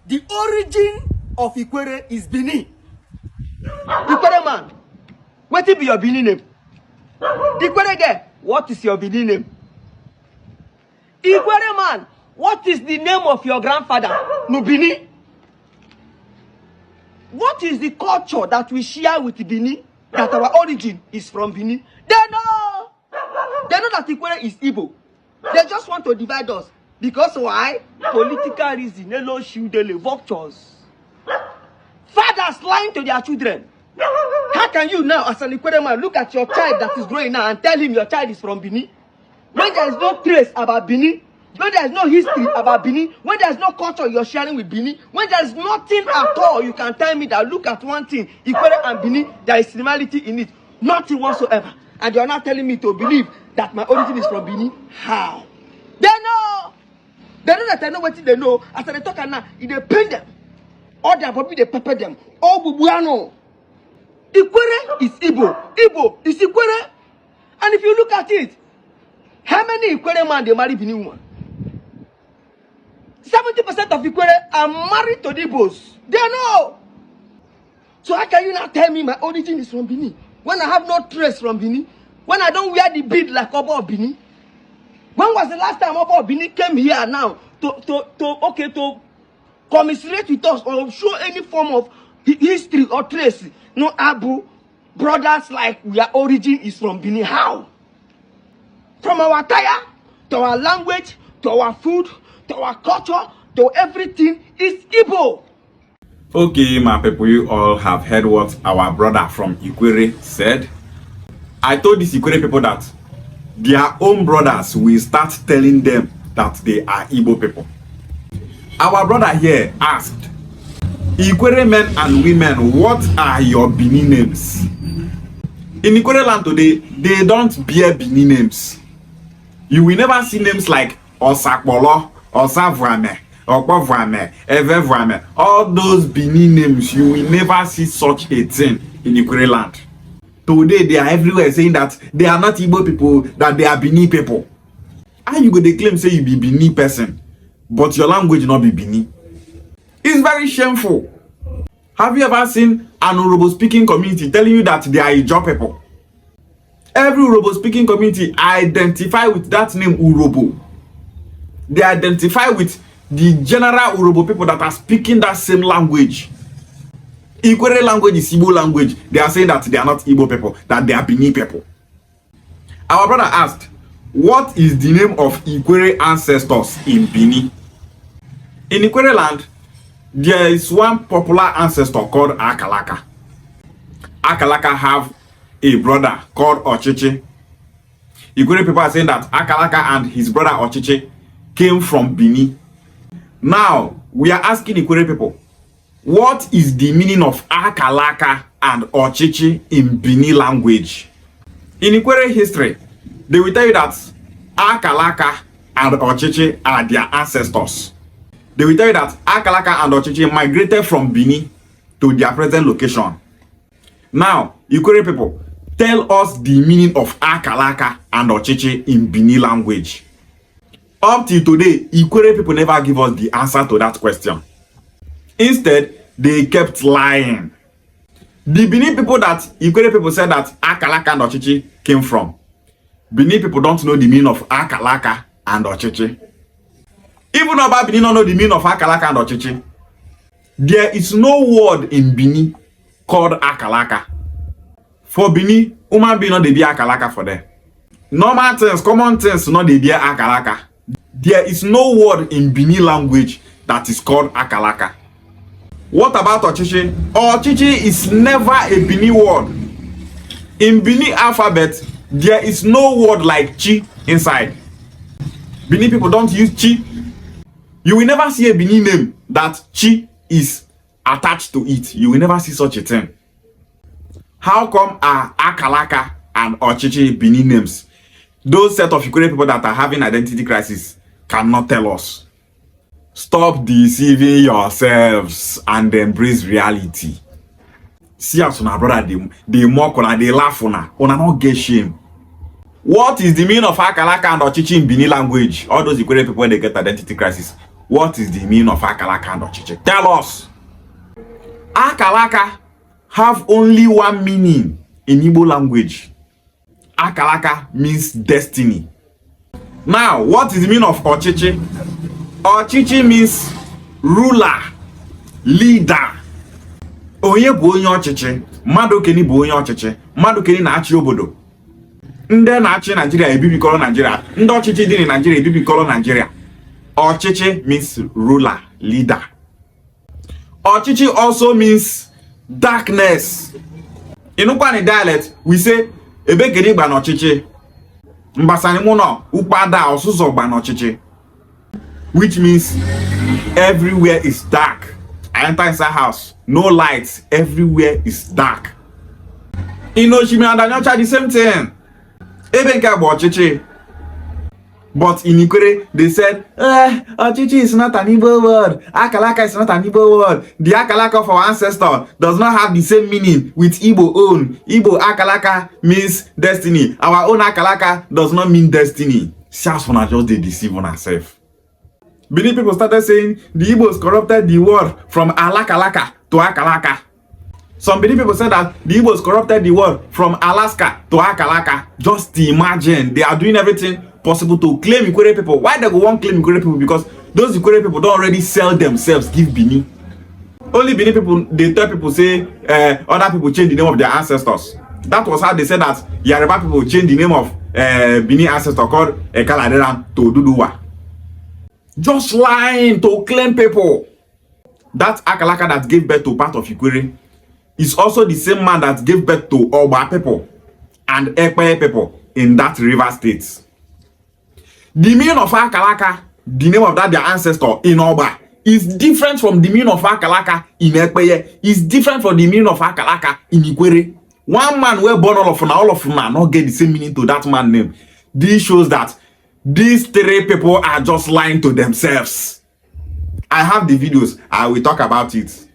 The origin of Ikwerre is Bini. Ikwerre man, what be your Bini name? Ikwerre girl, what is your Bini name? Ikwerre man, what is the name of your grandfather? No Bini. What is the culture that we share with Bini? That our origin is from Bini. They know that Ikwerre is Igbo. They just want to divide us. Because why? Political reason. Hello, shudele, vultures. Fathers lying to their children. How can you now, as an Ikwerre man, look at your child that is growing now and tell him your child is from Bini? When there is no trace about Bini, when there is no history about Bini, when there is no culture you're sharing with Bini, when there is nothing at all, you can tell me that look at one thing, Ikwerre and Bini, there is similarity in it. Nothing whatsoever. And you're not telling me to believe that my origin is from Bini? How? They know. They know that I know what they know. As they talk now, if they paint them, all their body they pepper them. All bubuano. Ikwerre is Igbo. Igbo is Ikwerre. And if you look at it, how many Ikwerre men they marry Bini woman? 70% of Ikwerre are married to the Igbos. They know. So how can you not tell me my origin is from Bini? When I have no trace from Bini? When I don't wear the bead like Oba of Bini? When was the last time Oba of Bini came here now to commiserate with us or show any form of history or trace? No, Abu, brothers like their origin is from Bini. How? From our attire, to our language, to our food, to our culture, to everything is Igbo. Okay, my people, you all have heard what our brother from Ikwerre said. I told these Ikwerre people that their own brothers will start telling them that they are Igbo people. Our brother here asked, Ikwerre men and women, what are your Bini names? In Ikwerre land today, they don't bear Bini names. You will never see names like Osakpolo, Osavwane, Okpovwane, Evevwane. All those Bini names, you will never see such a thing in Ikwerre land. Today, they are everywhere saying that they are not Igbo people, that they are Bini people. And you go they claim say you be Bini person, but your language not be Bini. It's very shameful. Have you ever seen an Urobo speaking community telling you that they are Ijo people? Every Urobo speaking community identify with that name Urobo. They identify with the general Urobo people that are speaking that same language. Ikwerre language is Igbo language. They are saying that they are not Igbo people, that they are Bini people. Our brother asked, what is the name of Ikwerre ancestors in Bini? In Ikwerre land, there is one popular ancestor called Akalaka. Akalaka have a brother called Ochichi. Ikwerre people are saying that Akalaka and his brother Ochichi came from Bini. Now, we are asking Ikwerre people, what is the meaning of Akalaka and Ochichi in Bini language? In Ikwerre history, they will tell you that Akalaka and Ochichi are their ancestors. They will tell you that Akalaka and Ochichi migrated from Bini to their present location. Now, Ikwerre people, tell us the meaning of Akalaka and Ochichi in Bini language. Up till today, Ikwerre people never give us the answer to that question. Instead, they kept lying. The Bini people that Ikwerre people said that Akalaka and Ochichi came from, Bini people don't know the meaning of Akalaka and Ochichi. Even about Bini don't know the meaning of Akalaka and Ochichi. There is no word in Bini called Akalaka. For Bini, human being not they be Akalaka for them. Normal things, common things, not they be Akalaka. There is no word in Bini language that is called Akalaka. What about Ochichi? Ochichi is never a Bini word. In Bini alphabet, there is no word like Chi inside. Bini people don't use Chi. You will never see a Bini name that Chi is attached to it. You will never see such a thing. How come are Akalaka and Ochichi Bini names? Those set of Ikwerre people that are having identity crisis cannot tell us. Stop deceiving yourselves and embrace reality. See us on our brother, they mock on, they laugh on, not get shame. What is the meaning of Akalaka and Ochichi in Bini language? All those Ikwerre people when they get identity crisis. what is the meaning of akalaka and ochichi? Tell us. Akalaka have only one meaning in Igbo language. Akalaka means destiny. Now, what is the meaning of ochichi? Ochichi means ruler, leader. Onye bụ onye ọchịchị, mmadụ keni bụ onye ọchịchị, mmadụ keni na-achị obodo. Ndị na-achị Nigeria ebibikọrọ Nigeria, ndị ọchịchị dị na Nigeria ebibikọrọ Nigeria. Ochichi means ruler, leader. Ochichi also means darkness. In Ukwuani dialect, we say ebe keni gba n'ọchịchị. Mbasani muno upada osuso gba n'ọchịchị. Which means everywhere is dark. I enter inside house, no lights, everywhere is dark. In Oshimi and Anyocha, the same thing. Even about Ochichi. But in Ikwerre, they said, Ochichi is not an Igbo word. Akalaka is not an Igbo word. The Akalaka of our ancestor does not have the same meaning with Igbo own. Igbo Akalaka means destiny. Our own Akalaka does not mean destiny. Just wanna just they deceive on ourselves. Many people started saying the Igbos corrupted the word from Alakalaka to Akalaka. Some Benin people said that the Igbos corrupted the word from Alaska to Akalaka. Just imagine, they are doing everything possible to claim Ikwerre people. Why they go want claim Ikwerre people? Because those Ikwerre people don't already sell themselves, give Bini. Only Bini people, they tell people say other people change the name of their ancestors. That was how they said that Yoruba people changed the name of Bini ancestor called Ekaladeran to Duduwa. Just lying to claim people. That Akalaka that gave birth to part of Ikwerre is also the same man that gave birth to Oba people and Ikwerre people in that river state. The meaning of Akalaka, the name of that their ancestor in Oba, is different from the meaning of Akalaka in Ikwerre. Is different from the meaning of Akalaka in Ikwerre. One man were born all of them not get the same meaning to that man's name. This shows that these three people are just lying to themselves. I have the videos. I will talk about it.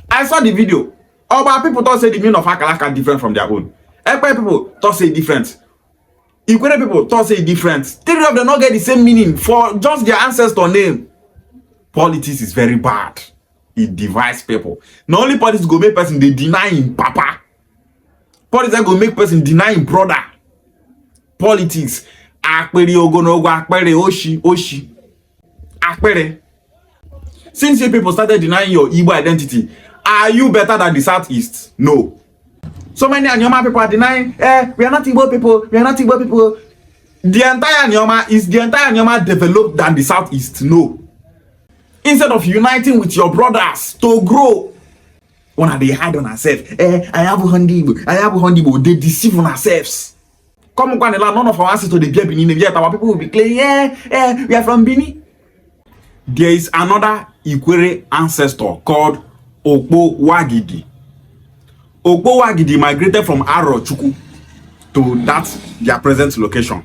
I saw the video. Oba people thought say the meaning of Akalaka different from their own. Ikwerre people thought say different. Ikwerre people thought say different. Three of them not get the same meaning for just their ancestor name. Politics is very bad. It divides people. Not only politics go make person they deny him papa. Politics go make person deny him brother. Politics. Akpere ogonogo, akpere oshi. Akpere. Since you people started denying your Igbo identity, are you better than the Southeast? No. So many Anioma people are denying, we are not Igbo people, we are not Igbo people. The entire Anioma developed than the Southeast? No. Instead of uniting with your brothers to grow, when they hide on ourselves, I have a Igbo, they deceive on ourselves. Come on, none of our ancestors they be Bini, yet our people will be claiming, we are from Bini. There is another Ikwerre ancestor called Ukwuani. Ukwuani migrated from Arochukwu to that their present location.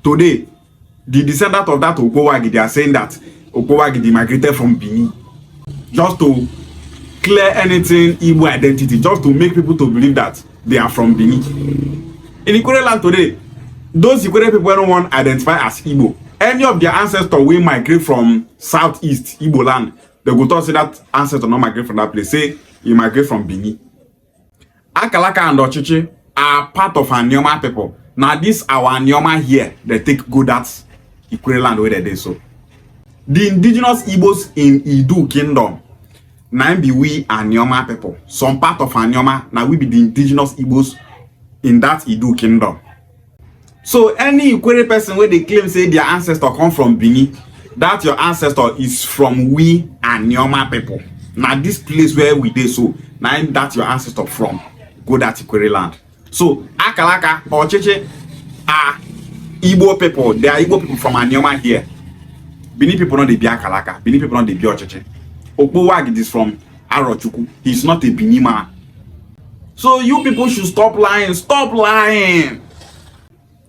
Today, the descendant of that Ukwuani, they are saying that Ukwuani migrated from Bini just to clear anything Igbo identity, just to make people to believe that they are from Bini. In Ikwerre land today, those Ikwerre people don't want to identify as Igbo. Any of their ancestors will migrate from southeast Igbo land. They go to say that ancestor not migrate from that place. Say you migrate from Bini. Akalaka and Ochichi are part of Anioma people. Now this our Anioma here, they take go that Ikwerre land where they do so. The indigenous Igbos in Idu kingdom, now be we Anioma people. Some part of Anioma, now we be the indigenous Igbos in that Idu kingdom. So any Ikwerre person where they claim say their ancestor come from Bini, that your ancestor is from we Anioma people. Now this place where we did so, now that your ancestor from, go that Ikwerre land. So Akalaka or Cheche are Igbo people. They are Igbo people from Anioma here. Bini people not the be Akalaka. Bini people not the be Ocheche. Ukwuani is from Arochukwu. He's not a Bini man. So you people should stop lying. Stop lying.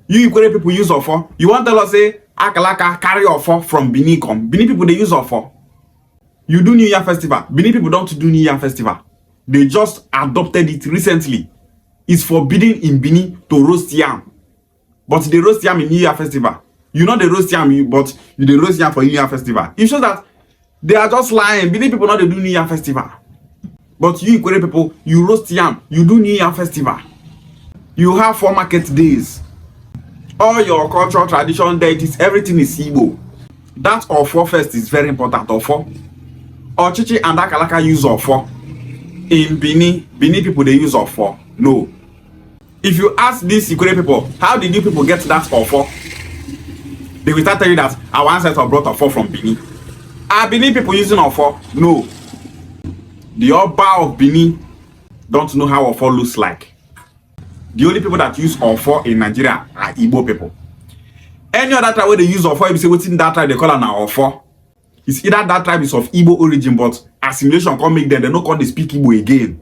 You Ikwerre people use offer. You want to tell us say Akalaka carry offer from Bini come. Bini people they use offer. You do New Year festival. Bini people don't do New Year festival. They just adopted it recently. It's forbidden in Bini to roast yam. But they roast yam in New Year festival. You know they roast yam, but you dey roast yam for New Year festival. It shows that they are just lying. Benin people know they do New Year festival. But you Ikwerre people, you roast yam, you do New Year festival. You have 4 market days. All your cultural tradition deities, everything is Igbo. That Ofo first is very important. Ofo. Ochichi and Akalaka use Ofo. In Bini people they use Ofo. No. If you ask these Ikwerre people, how did you people get that Ofo? They will start telling you that our ancestors brought Ofo from Bini. Are Bini people using Ofo? No. The Oba of Bini don't know how Ofo looks like. The only people that use Ofo in Nigeria are Igbo people. Any other tribe where they use Ofo, if you say what's in that tribe, they call an Ofo. It's either that tribe is of Igbo origin, but assimilation can't make them, they don't call they speak Igbo again.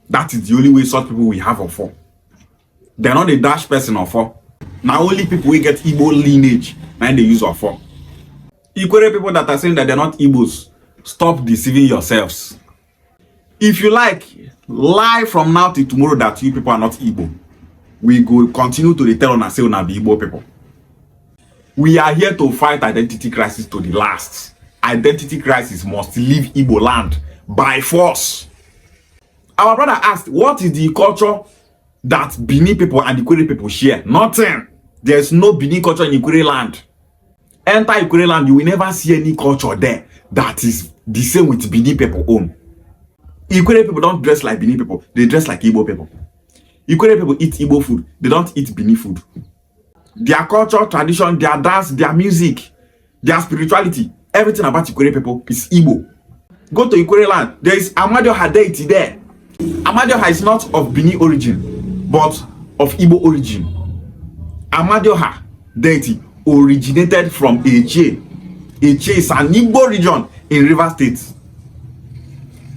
That is the only way such people will have Ofo. They're not a dash person Ofo. Now only people will get Igbo lineage and they use Ofo. Ikwerre people that are saying that they're not Igbos, stop deceiving yourselves. If you like, lie from now till tomorrow that you people are not Igbo. We go continue to tell on ourselves now the Igbo people. We are here to fight identity crisis to the last. Identity crisis must leave Igbo land by force. Our brother asked, what is the culture that Bini people and Ikwerre people share? Nothing. There's no Bini culture in Ikwerre land. Enter Ikwerre land, you will never see any culture there that is the same with Bini people own. Ikwerre people don't dress like Bini people. They dress like Igbo people. Ikwerre people eat Igbo food. They don't eat Bini food. Their culture, tradition, their dance, their music, their spirituality, everything about Ikwerre people is Igbo. Go to Ikwerre land. There is Amadioha deity there. Amadioha is not of Bini origin, but of Igbo origin. Amadioha deity originated from Eche. Eche is an Igbo region in River State.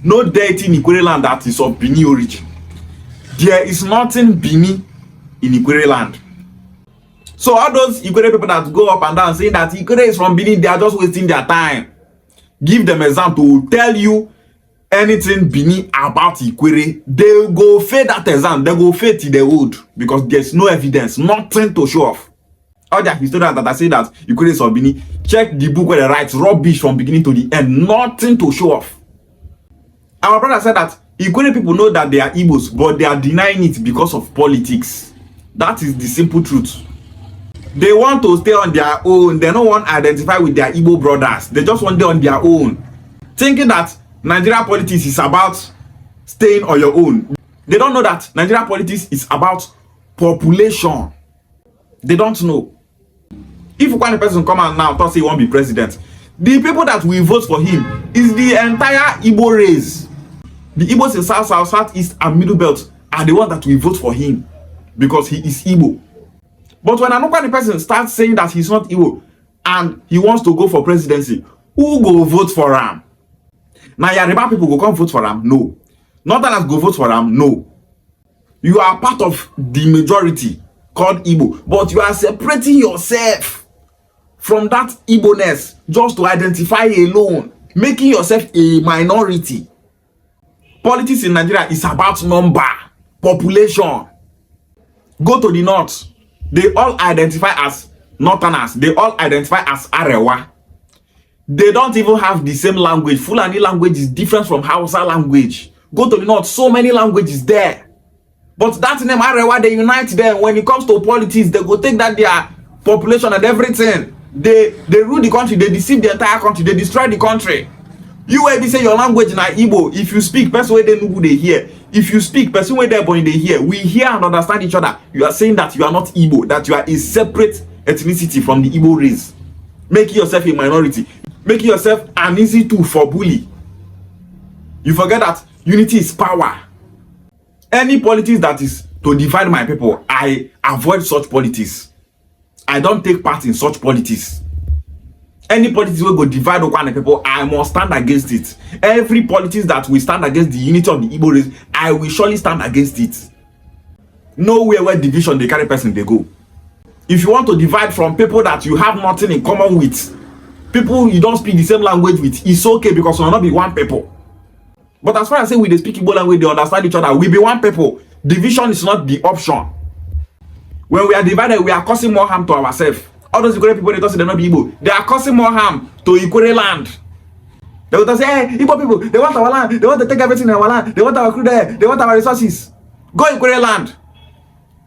No deity in Ikwerre land that is of Bini origin. There is nothing Bini in Ikwerre land. So all those Ikwerre people that go up and down saying that Ikwerre is from Bini, they are just wasting their time. Give them example to tell you anything Bini about Ikwerre. They go fail that exam. They go fail till they would, because there's no evidence, nothing to show off. All the historians that are saying that Ikwerre is from Bini, check the book where they write rubbish from beginning to the end, nothing to show off. Our brother said that Ikwerre people know that they are Igbos, but they are denying it because of politics. That is the simple truth. They want to stay on their own. They don't want to identify with their Igbo brothers. They just want to stay on their own, thinking that Nigeria politics is about staying on your own. They don't know that Nigeria politics is about population. They don't know. If one person come out now and say he won't be president, the people that will vote for him is the entire Igbo race. The Igbos in South, South, Southeast, and Middle Belt are the ones that will vote for him because he is Igbo. But when another person starts saying that he's not Igbo and he wants to go for presidency, who go vote for him? Now Yoruba people go come vote for him? No. Northerners go vote for him? No. You are part of the majority called Igbo, but you are separating yourself from that Igbo-ness just to identify alone, making yourself a minority. Politics in Nigeria is about number, population. Go to the north. They all identify as Northerners. They all identify as Arewa. They don't even have the same language. Fulani language is different from Hausa language. Go to the north, so many languages there. But that name Arewa, they unite them. When it comes to politics, they go take that their population and everything. They rule the country, they deceive the entire country, they destroy the country. You will be say your language na Igbo. If you speak, person where they know who they hear. If you speak, person where they born they hear. We hear and understand each other. You are saying that you are not Igbo, that you are a separate ethnicity from the Igbo race. Making yourself a minority. Making yourself an easy tool for bully. You forget that unity is power. Any politics that is to divide my people, I avoid such politics. I don't take part in such politics. Any politics will go divide Ukwuani people, I must stand against it. Every politics that will stand against the unity of the Igbo race, I will surely stand against it. Nowhere where division they carry person they go. If you want to divide from people that you have nothing in common with, people you don't speak the same language with, it's okay because we will not be one people. But as far as say we they speak Igbo language, they understand each other, we be one people. Division is not the option. When we are divided, we are causing more harm to ourselves. all those Ikwerre people, they talk say they not be Igbo. They are causing more harm to Ikwerre land. They will say, hey, Igbo people, they want our land. They want to take everything in our land. They want our crude air. They want our resources. Go Ikwerre land.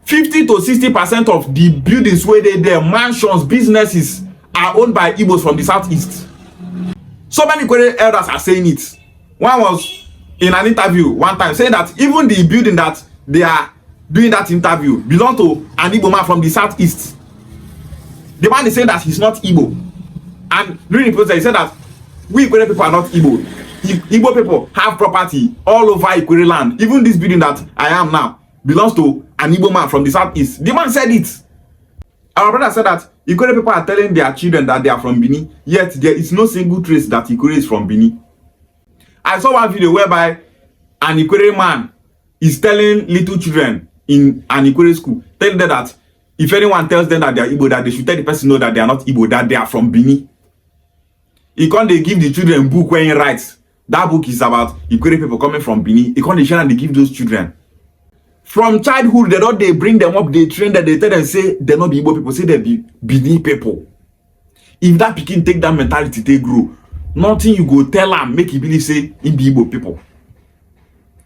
50 to 60% of the buildings where they there, mansions, businesses are owned by Igbos from the southeast. So many Ikwerre elders are saying it. One was in an interview one time saying that even the building that they are doing that interview belong to an Igbo man from the southeast. The man is saying that he's not Igbo. And during the process, he said that we Ikwerre people are not Igbo. Igbo people have property all over Ikwerre land. Even this building that I am now belongs to an Igbo man from the southeast. The man said it. Our brother said that Ikwerre people are telling their children that they are from Bini, yet there is no single trace that Ikwerre is from Bini. I saw one video whereby an Ikwerre man is telling little children in an Ikwerre school, telling them that if anyone tells them that they are Igbo, that they should tell the person know that they are not Igbo, that they are from Bini. He can't they give the children book when he writes. That book is about Ikwerre people coming from Bini. He can't they share and they give those children. From childhood, they bring them up, they train them, they tell them, say, they're not Igbo people, say they be Bini people. If that pikin take that mentality, they grow. Nothing you go tell them, make you believe, say, in the Igbo people.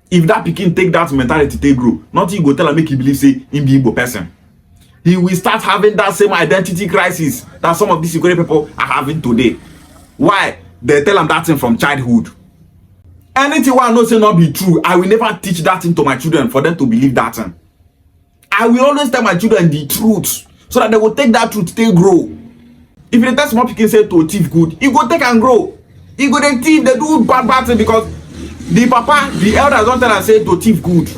If that pikin take that mentality, they grow. Nothing you go tell them, make you believe, say, in the Igbo person. He will start having that same identity crisis that some of these Ikwerre people are having today. Why? They tell them that thing from childhood. Anything I know say not be true, I will never teach that thing to my children for them to believe that thing. I will always tell my children the truth so that they will take that truth, they grow. If they tell small pikin say to thief good, he go take and grow. He go then thief, they do bad thing because the papa, the elders don't tell and say to thief good.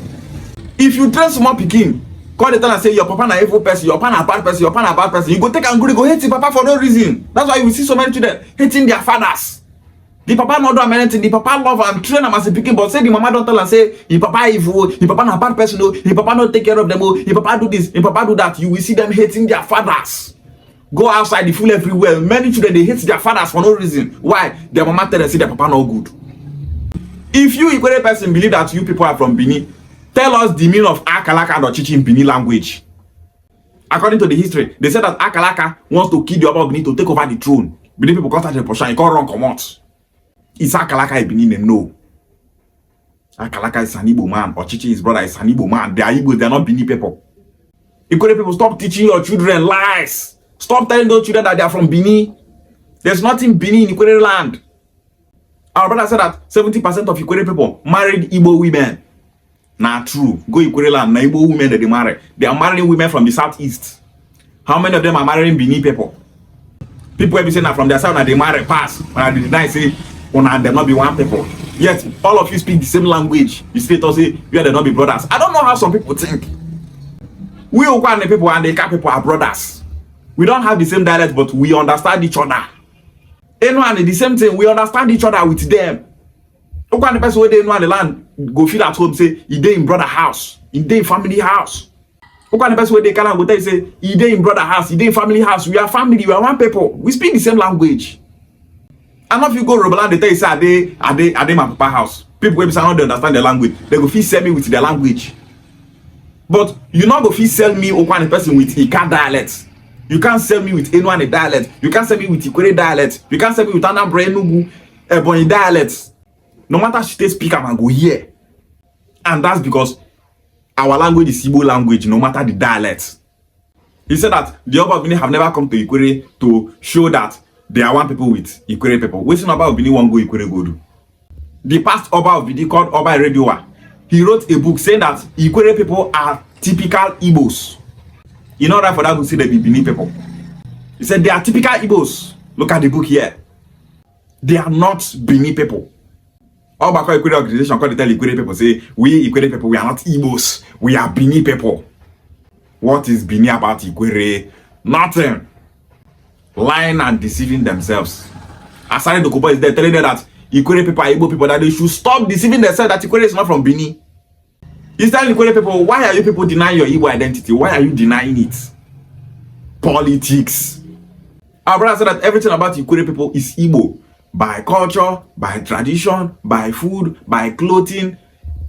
If you train small pikin, call the tell and say your papa na evil person, your papa na bad person, your papa na bad person, you go take and grow, you go hate your papa for no reason. That's why you see so many children hating their fathers. The papa not do anything, the papa love and train them as a pikin, but say the mama don't tell and say your papa evil, your papa na bad person, your papa not take care of them, your papa do this, your papa do that. You will see them hating their fathers. Go outside, they fool everywhere. Many children they hate their fathers for no reason. Why? Their mama tell them say their papa not good. If you Ikwerre person believe that you people are from Bini, tell us the meaning of Akalaka and Ochichi in Bini language. According to the history, they said that Akalaka wants to kill the Oba of Bini to take over the throne. Bini people contact the portion, he can't run come out. It's Akalaka in Bini, them know. Akalaka is an Igbo man, Ochichi his brother is an Igbo man. They are Igbo, they are not Bini people. Ikwerre people, stop teaching your children lies. Stop telling those children that they are from Bini. There's nothing Bini in Ikwerre land. Our brother said that 70% of Ikwerre people married Igbo women. Nah, true. Go Ikwerre land, na Igbo women that they marry. They are marrying women from the southeast. How many of them are marrying Bini people? People will be saying that from their side, now they marry pass. When I deny say, there not be one people. Yet, all of you speak the same language. You still say, we are not be brothers. I don't know how some people think. We Ukwuani people and the Ika people are brothers. We don't have the same dialect, but we understand each other. Anyone, the same thing, we understand each other with them. Ukwuani person where they know the land, go feel at home, say, he dey in brother house, he dey in family house. Ukwuani person where they can go tell you, say, he dey in brother house, he dey in family house. We are family, we are one people. We speak the same language. And if you go Yoruba land, they tell you, say, are they my papa house? People will be saying, they understand the language. They go feel sell me with their language. But you not go feel sell me Ukwuani person with Ika dialect. You can't sell me with anyone a dialect. You can't sell me with Ikwerre dialect. You can't sell me with Anambra Enugu Ebonyi dialect. No matter she speak, I'm go here. And that's because our language is Igbo language, no matter the dialect. He said that the Oba of Bini have never come to Ikwerre to show that they are one people with Ikwerre people. Waiting Oba of Bini won't go Ikwerre go do. The past Oba of Bini called Oba Radiowa, he wrote a book saying that Ikwerre people are typical Igbos. In order for that to say they be Bini people. He said they are typical Igbos. Look at the book here. They are not Bini people. All back Ikwerre organization called tell Ikwerre people say we Ikwerre people we are not Igbos. We are Bini people. What is Bini about Ikwerre? Nothing. Lying and deceiving themselves. Asari Dokubo is there telling them that Ikwerre people are Igbo people, that they should stop deceiving themselves that Ikwerre is not from Bini. He's telling Ikwerre people, why are you people denying your Igbo identity? Why are you denying it? Politics. Our brother said that everything about Ikwerre people is Igbo. By culture, by tradition, by food, by clothing.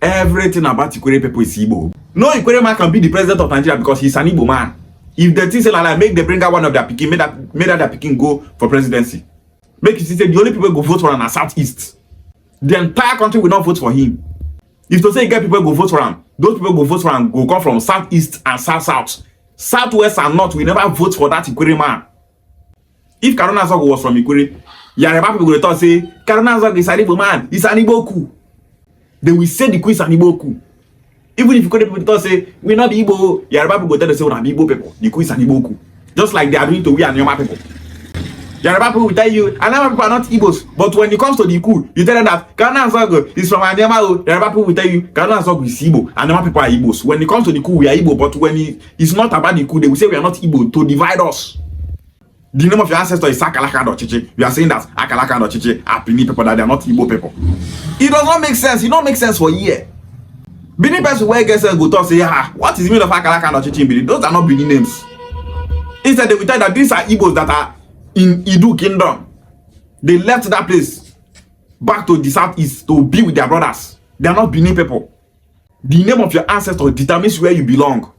Everything about Ikwerre people is Igbo. No Ikwerre man can be the president of Nigeria because he's an Igbo man. If the thing say like make they bring out one of their picking, made that their picking go for presidency. Make you see say the only people go vote for him are Southeast. The entire country will not vote for him. If to say you get people go vote for him, those people go vote for him go come from Southeast and South. Southwest and North will never vote for that Ikwerre man. If Kaduna Zogo was from Ikwerre, Yoruba people will talk say Kaduna Zogo is an Igbo man, he's an Igbo coup. They will say the coup is an Igbo coup. Even if Ikwerre people talk say we not be Igbo, Yoruba people go tell them say we not be Igbo people. The coup is an Igbo coup. Just like they are doing to we Anioma people. Yoruba people will tell you Anioma people are not Igbos, but when it comes to the coup, you tell them that Kaduna Zogo is from Anioma. Yoruba people will tell you Kaduna Zogo is Igbo, Anioma people are Igbos. When it comes to the coup, we are Igbo, but when it's not about the coup, they will say we are not Igbo to divide us. The name of your ancestor is Akalaka Dochichi. You are saying that Akalaka Dochichi are Bini people, that they are not Igbo people. It does not make sense. It don't make sense for year. Bini person where gets go talk say, what is the meaning of Akalaka Dochichi in Bini? Those are not Bini names. Instead, they will tell that these are Igbos that are in Idu Kingdom. They left that place back to the southeast to be with their brothers. They are not Bini people. The name of your ancestor determines where you belong.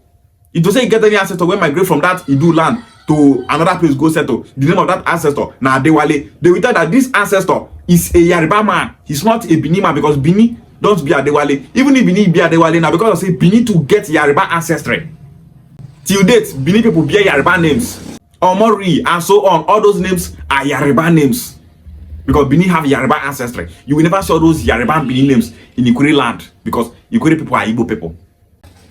If you say you get any ancestor when migrate from that Idu land to another place go settle, the name of that ancestor na Adewale. They will tell that this ancestor is a Yoruba man. He's not a Bini man because Bini don't be Adewale. Even if Bini be Adewale now, because I say Bini to get Yoruba ancestry. Till date, Bini people bear Yoruba names. Omori and so on. All those names are Yoruba names. Because Bini have Yoruba ancestry. You will never see all those Yoruba Bini names in Ikwerre land. Because Ikwerre people are Igbo people.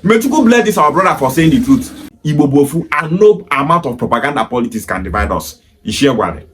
May you go bless this our brother for saying the truth. Igbo bofu and no amount of propaganda politics can divide us. Ikwerre.